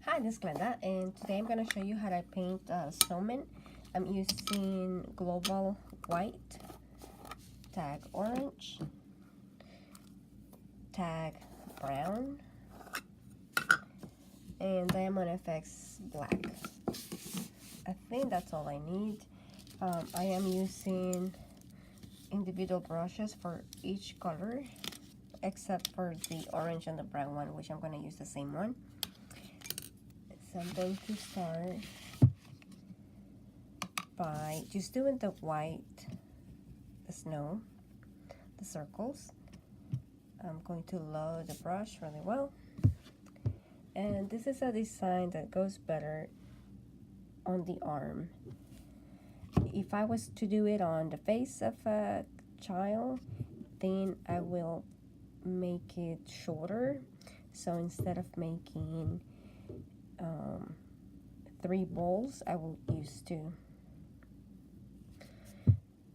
Hi, this is Glenda, and today I'm going to show you how to paint a snowman. I'm using global white, tag orange, tag brown, and Diamond FX black. I think that's all I need. I am using individual brushes for each color, except for the orange and the brown one, which I'm going to use the same one. So I'm going to start by just doing the white, the snow, the circles. I'm going to load the brush really well. And this is a design that goes better on the arm. If I was to do it on the face of a child, then I will make it shorter. So instead of making 3 balls, I will use 2.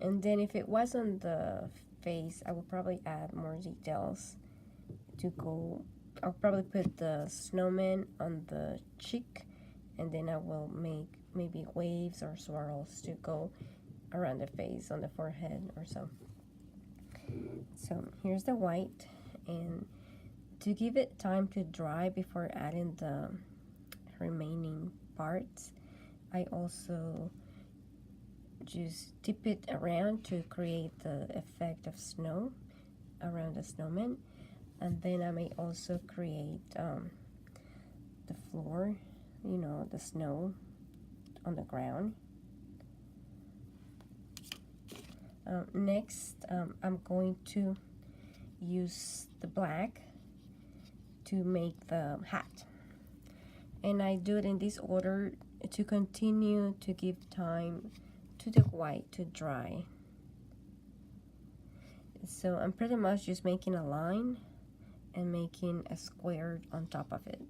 And then if it was on the face, I will probably add more details to go. I'll probably put the snowman on the cheek, and then I will make maybe waves or swirls to go around the face, on the forehead or so. So here's the white, and to give it time to dry before adding the remaining parts, I also just tip it around to create the effect of snow around the snowman. And then I may also create the floor, you know, the snow on the ground. Next, I'm going to use the black to make the hat. And I do it in this order to continue to give time to the white to dry. So I'm pretty much just making a line and making a square on top of it.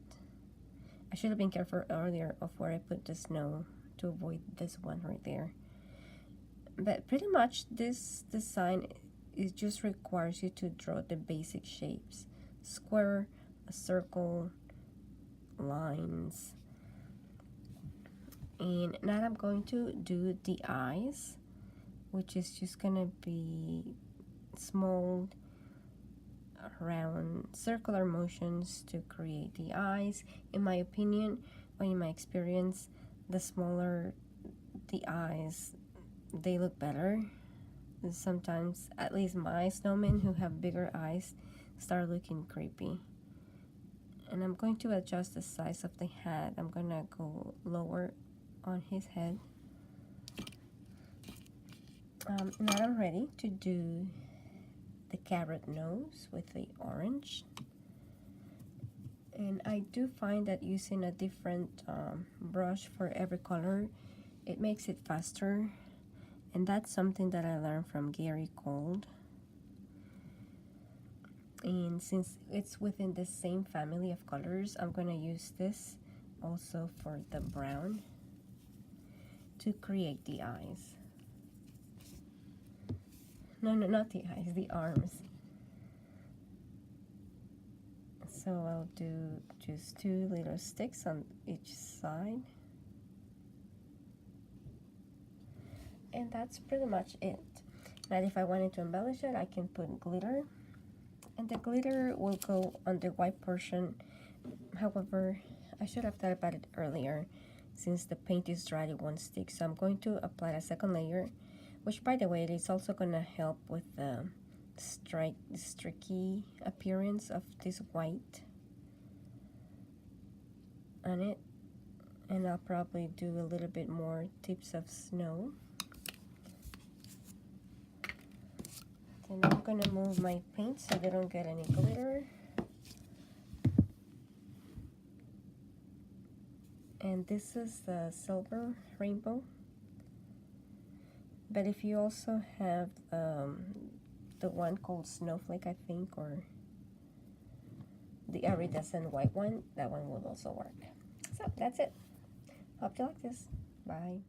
I should have been careful earlier of where I put the snow to avoid this one right there. But pretty much this design, it just requires you to draw the basic shapes: square, a circle, lines. And now I'm going to do the eyes, which is just gonna be small round circular motions to create the eyes. In my opinion, or in my experience, the smaller the eyes, they look better. And sometimes, at least my snowmen who have bigger eyes, start looking creepy. And I'm going to adjust the size of the hat. I'm gonna go lower on his head. Now I'm ready to do the carrot nose with the orange. And I do find that using a different brush for every color, it makes it faster. And that's something that I learned from Gary Gold. And since it's within the same family of colors, I'm gonna use this also for the brown to create the eyes. No, not the eyes, the arms. So I'll do just 2 little sticks on each side. And that's pretty much it. Now if I wanted to embellish it, I can put glitter. And the glitter will go on the white portion. However, I should have thought about it earlier. Since the paint is dry, it won't stick. So I'm going to apply a second layer, which, by the way, it is also going to help with the streaky appearance of this white on it. And I'll probably do a little bit more tips of snow. Then I'm going to move my paint so they don't get any glitter. And this is the silver rainbow. But if you also have the one called snowflake, I think, or the iridescent white one, that one will also work. So that's it. Hope you like this. Bye.